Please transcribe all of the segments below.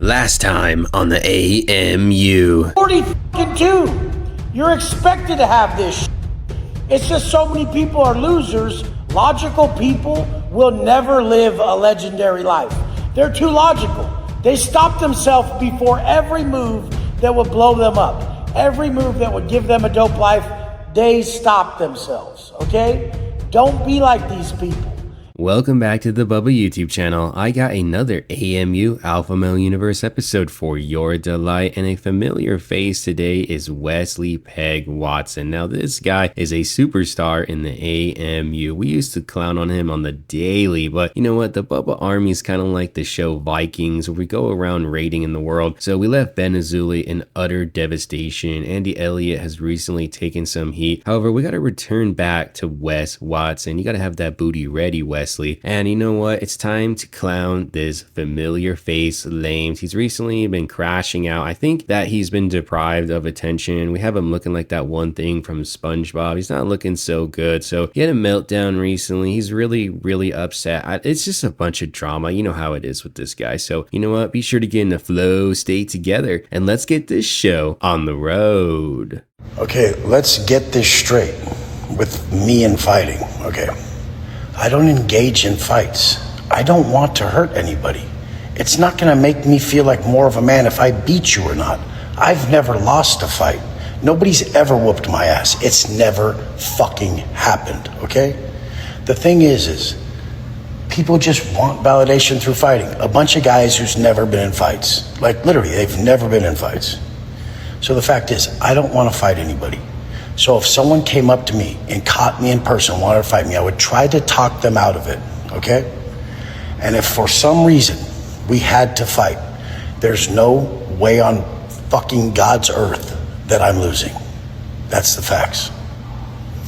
Last time on the AMU. 42. You're expected to have this. It's just so many people are losers. Logical people will never live a legendary life. They're too logical. They stop themselves before every move that would blow them up. Every move that would give them a dope life, they stop themselves, okay? Don't be like these people. Welcome back to the Bubba YouTube channel. I got another AMU Alpha Male Universe episode for your delight, and a familiar face today is Wesley Peg Watson. Now this guy is a superstar in the AMU. We used to clown on him on the daily, but you know what? The Bubba Army is kind of like the show Vikings, where we go around raiding in the world. So we left Ben Azuli in utter devastation. Andy Elliott has recently taken some heat. However, we got to return back to Wes Watson. You got to have that booty ready, Wesley. And you know what? It's time to clown this familiar face Lames. He's recently been crashing out. I think that he's been deprived of attention. We have him looking like that one thing from SpongeBob. He's not looking so good. So he had a meltdown recently. He's really upset. It's just a bunch of drama. You know how it is with this guy. So you know what? Be sure to get in the flow, stay together, and let's get this show on the road. Okay, let's get this straight with me and fighting, okay? I don't engage in fights. I don't want to hurt anybody. It's not gonna make me feel like more of a man if I beat you or not. I've never lost a fight. Nobody's ever whooped my ass. It's never fucking happened, okay? The thing is people just want validation through fighting. A bunch of guys who's never been in fights. Like literally, they've never been in fights. So the fact is, I don't want to fight anybody. So if someone came up to me and caught me in person, wanted to fight me, I would try to talk them out of it, okay? And if for some reason we had to fight, there's no way on fucking God's earth that I'm losing. That's the facts.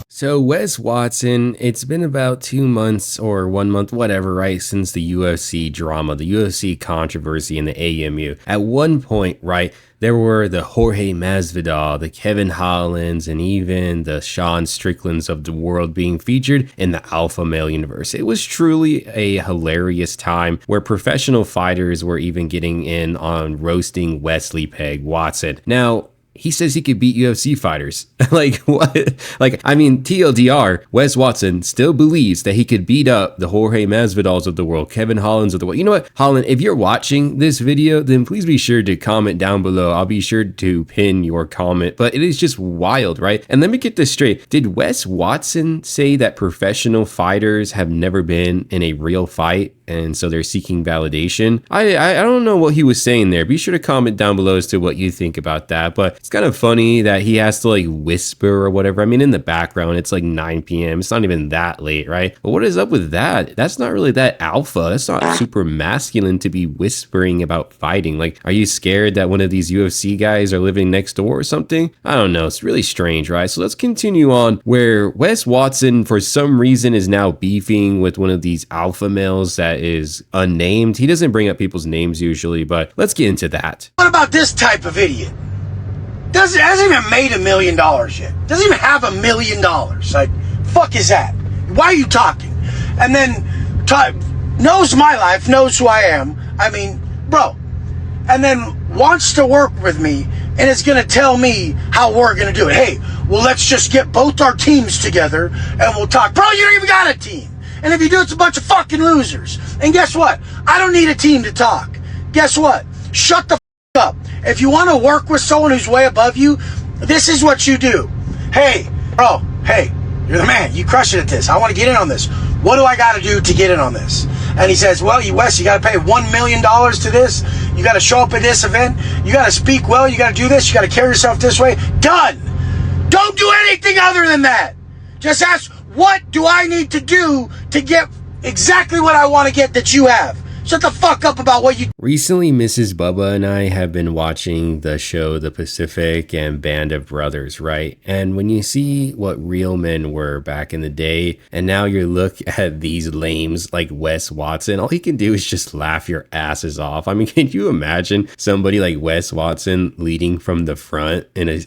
So Wes Watson, it's been about 2 months or 1 month, whatever, right, since the UFC drama, the UFC controversy in the AMU. At one point, right, there were the Jorge Masvidal, the Kevin Hollands, and even the Sean Stricklands of the world being featured in the Alpha Male Universe. It was truly a hilarious time where professional fighters were even getting in on roasting Wesley Peg Watson. Now, he says he could beat UFC fighters. Like, what? Like, I mean, TLDR, Wes Watson still believes that he could beat up the Jorge Masvidals of the world, Kevin Hollands of the world. You know what, Holland, if you're watching this video, then please be sure to comment down below. I'll be sure to pin your comment, but it is just wild, right? And let me get this straight. Did Wes Watson say that professional fighters have never been in a real fight, and so they're seeking validation? I don't know what he was saying there. Be sure to comment down below as to what you think about that. But it's kind of funny that he has to like whisper or whatever. I mean, in the background, it's like 9 p.m. It's not even that late, right? But what is up with that? That's not really that alpha. That's not super masculine to be whispering about fighting. Like, are you scared that one of these UFC guys are living next door or something? I don't know. It's really strange, right? So let's continue on where Wes Watson, for some reason, is now beefing with one of these alpha males that is unnamed. He doesn't bring up people's names usually, but let's get into that. What about this type of idiot? Hasn't even made $1 million yet. Doesn't even have $1 million. Like, fuck is that? Why are you talking? And then knows my life, knows who I am. I mean, bro. And then wants to work with me and is gonna tell me how we're gonna do it. Hey, well, let's just get both our teams together and we'll talk. Bro, you don't even got a team. And if you do, it's a bunch of fucking losers. And guess what? I don't need a team to talk. Guess what? Shut the f up. If you want to work with someone who's way above you, this is what you do. Hey, bro, hey, you're the man. You crush it at this. I want to get in on this. What do I got to do to get in on this? And he says, well, Wes, you got to pay $1 million to this. You got to show up at this event. You got to speak well. You got to do this. You got to carry yourself this way. Done. Don't do anything other than that. Just ask, what do I need to do to get exactly what I want to get that you have? Shut the fuck up about what you... Recently, Mrs. Bubba and I have been watching the show The Pacific and Band of Brothers, right? And when you see what real men were back in the day, and now you look at these lames like Wes Watson, all he can do is just laugh your asses off. I mean, can you imagine somebody like Wes Watson leading from the front in a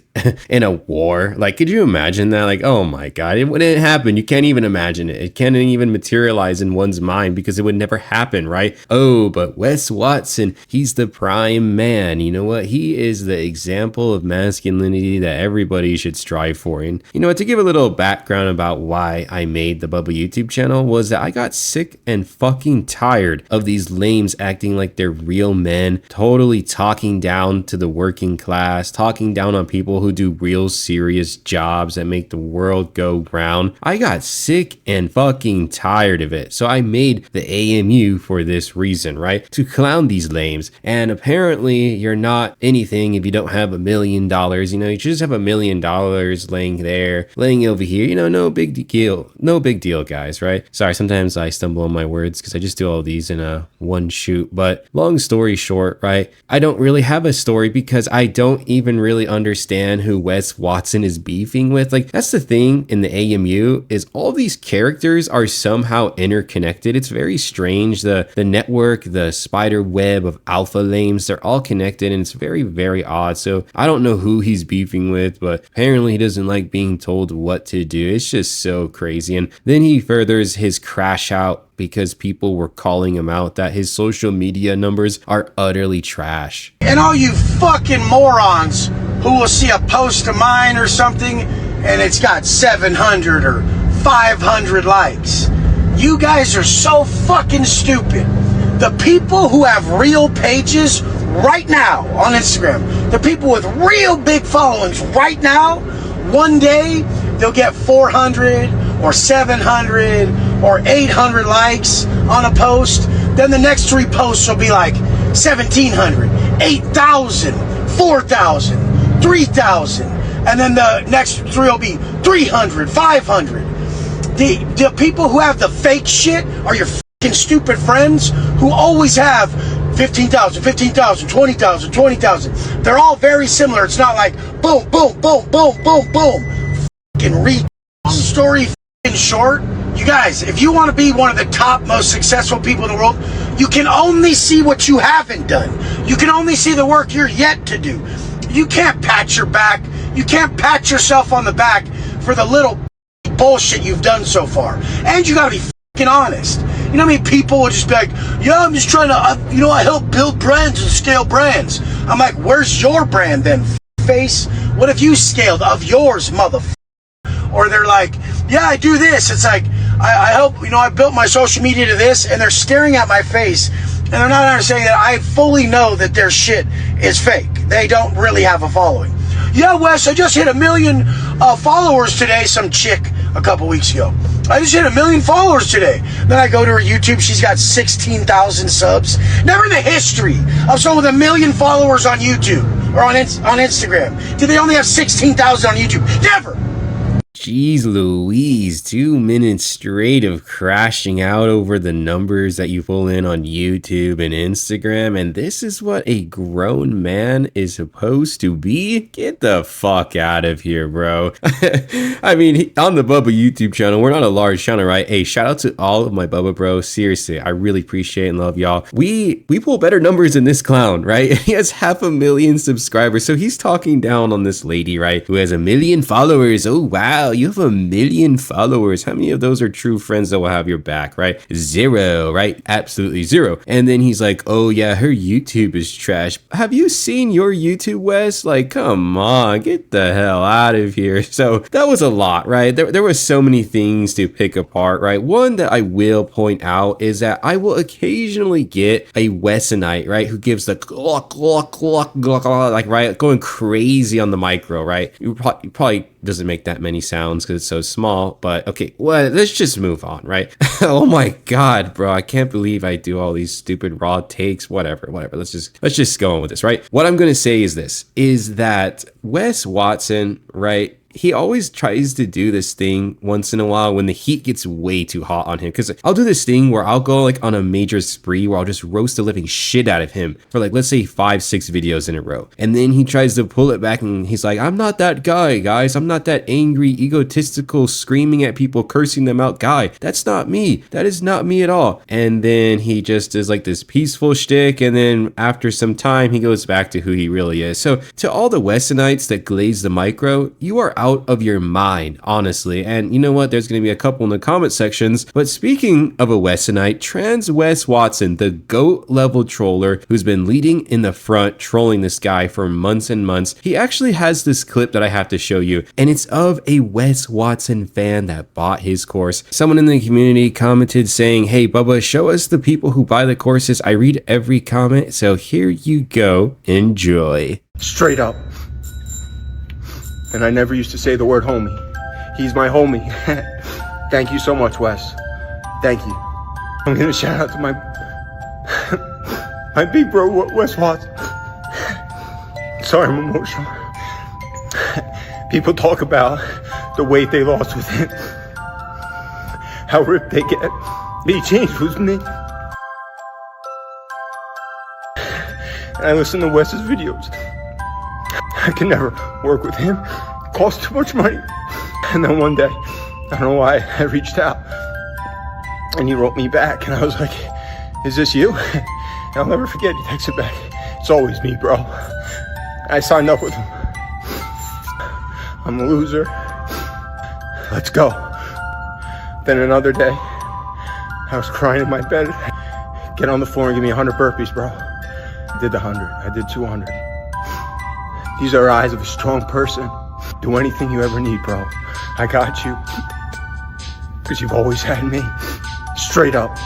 in a war? Like, could you imagine that? Like, oh my God, it wouldn't happen. You can't even imagine it. It can't even materialize in one's mind because it would never happen, right? Oh, but Wes Watson, he's the prime man. You know what? He is the example of masculinity that everybody should strive for. And you know what? To give a little background about why I made the Bubba YouTube channel was that I got sick and fucking tired of these lames acting like they're real men, totally talking down to the working class, talking down on people who do real serious jobs that make the world go round. I got sick and fucking tired of it. So I made the AMU for this reason, right? To clown these lames. And apparently you're not anything if you don't have $1 million. You know, you just have $1 million laying there, laying over here. You know, no big deal. No big deal, guys, right? Sorry, sometimes I stumble on my words because I just do all these in a one shoot. But long story short, right? I don't really have a story because I don't even really understand who Wes Watson is beefing with. Like, that's the thing in the AMU is all these characters are somehow interconnected. It's very strange. The network, the spider web of alpha lames, they're all connected and it's very, very odd. So I don't know who he's beefing with, but apparently he doesn't like being told what to do. It's just so crazy. And then he furthers his crash out because people were calling him out that his social media numbers are utterly trash. And all you fucking morons who will see a post of mine or something and it's got 700 or 500 likes. You guys are so fucking stupid. The people who have real pages right now on Instagram, the people with real big followings right now, one day they'll get 400 or 700 or 800 likes on a post. Then the next 3 posts will be like 1,700, 8,000, 4,000, 3,000. And then the next 3 will be 300, 500. The people who have the fake shit are your fucking stupid friends who always have 15,000, 15,000, 20,000, 20,000. They're all very similar. It's not like boom, boom, boom, boom, boom, boom. Fucking read. Story fucking short. You guys, if you want to be one of the top most successful people in the world, you can only see what you haven't done. You can only see the work you're yet to do. You can't pat your back. You can't pat yourself on the back for the little bullshit you've done so far. And you gotta be fucking honest. You know how many people will just be like, yeah, I'm just trying to, I help build brands and scale brands. I'm like, where's your brand then, face? What have you scaled of yours, motherfucker? Or they're like, yeah, I do this. It's like, I help, I built my social media to this, and they're staring at my face, and they're not understanding that I fully know that their shit is fake. They don't really have a following. Yeah, Wes, I just hit 1 million followers today, some chick a couple weeks ago. I just hit 1 million followers today. Then I go to her YouTube, she's got 16,000 subs. Never in the history of someone with 1 million followers on YouTube or on Instagram did they only have 16,000 on YouTube. Never. Jeez Louise, 2 minutes straight of crashing out over the numbers that you pull in on YouTube and Instagram, and this is what a grown man is supposed to be? Get the fuck out of here, bro. I mean, on the Bubba YouTube channel, we're not a large channel, right? Hey, shout out to all of my Bubba bros. Seriously, I really appreciate and love y'all. We pull better numbers than this clown, right? He has 500,000 subscribers, so he's talking down on this lady, right, who has 1 million followers. Oh, wow. You have 1 million followers. How many of those are true friends that will have your back, right? 0, right? Absolutely 0. And then he's like, oh yeah, her YouTube is trash. Have you seen your YouTube, Wes? Like, come on, get the hell out of here. So that was a lot, right? There were so many things to pick apart, right? One that I will point out is that I will occasionally get a Wesonite, right, who gives the cluck, cluck, cluck, cluck, like, right, going crazy on the micro, right? You probably doesn't make that many sounds because it's so small, but okay, well, let's just move on, right? Oh my god, bro, I can't believe I do all these stupid raw takes. Whatever, let's just go on with this, right? What I'm gonna say is this, is that Wes Watson, right, he always tries to do this thing once in a while when the heat gets way too hot on him. Because I'll do this thing where I'll go like on a major spree where I'll just roast the living shit out of him for like, let's say 5-6 videos in a row. And then he tries to pull it back and he's like, I'm not that guy, guys. I'm not that angry, egotistical, screaming at people, cursing them out guy. That's not me. That is not me at all. And then he just is like this peaceful shtick. And then after some time, he goes back to who he really is. So to all the Westonites that glaze the micro, you are out out of your mind, honestly. And you know what? There's going to be a couple in the comment sections. But speaking of a Westonite, Trans Wes Watson, the GOAT level troller who's been leading in the front, trolling this guy for months and months, he actually has this clip that I have to show you. And it's of a Wes Watson fan that bought his course. Someone in the community commented saying, "Hey Bubba, show us the people who buy the courses." I read every comment, so here you go. Enjoy. Straight up. And I never used to say the word homie. He's my homie. Thank you so much, Wes. Thank you. I'm gonna shout out to my my big bro, Wes Watson. Sorry, I'm emotional. People talk about the weight they lost with him, how ripped they get. He changed with me. And I listen to Wes's videos. I can never work with him. It costs too much money. And then one day, I don't know why, I reached out. And he wrote me back. And I was like, "Is this you?" And I'll never forget, he texted back, "It's always me, bro." I signed up with him. I'm a loser. Let's go. Then another day, I was crying in my bed. Get on the floor and give me 100 burpees, bro. I did the 100. I did 200. These are eyes of a strong person. Do anything you ever need, bro. I got you. Because you've always had me. Straight up.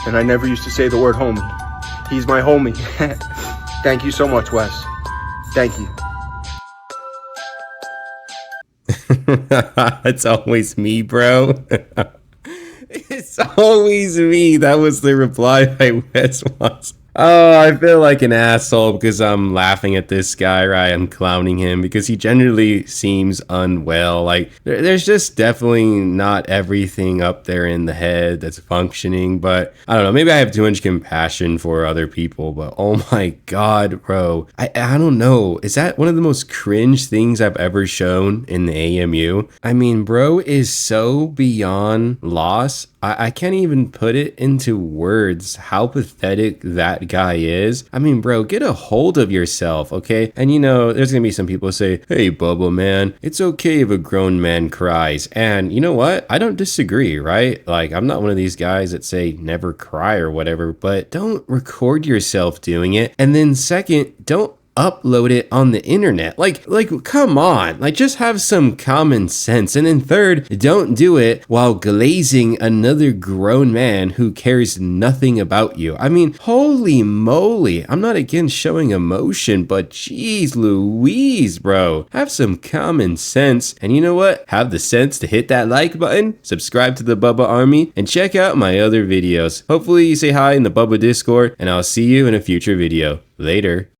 And I never used to say the word homie. He's my homie. Thank you so much, Wes. Thank you. It's always me, bro. It's always me. That was the reply by Wes Watson. Oh, I feel like an asshole because I'm laughing at this guy, right? I'm clowning him because he generally seems unwell. Like, there's just definitely not everything up there in the head that's functioning. But I don't know. Maybe I have too much compassion for other people. But oh my God, bro. I don't know. Is that one of the most cringe things I've ever shown in the AMU? I mean, bro is so beyond lost. I can't even put it into words how pathetic that guy is. I mean, bro, get a hold of yourself, okay? And you know, there's gonna be some people say, "Hey, Bubba, man, it's okay if a grown man cries." And you know what? I don't disagree, right? Like, I'm not one of these guys that say never cry or whatever, but don't record yourself doing it. And then second, don't upload it on the internet. Like, come on, like, just have some common sense. And then third, don't do it while glazing another grown man who cares nothing about you. I mean, holy moly, I'm not against showing emotion, but geez Louise, bro, have some common sense. And you know what? Have the sense to hit that like button, subscribe to the Bubba Army, and check out my other videos. Hopefully you say hi in the Bubba Discord, and I'll see you in a future video. Later.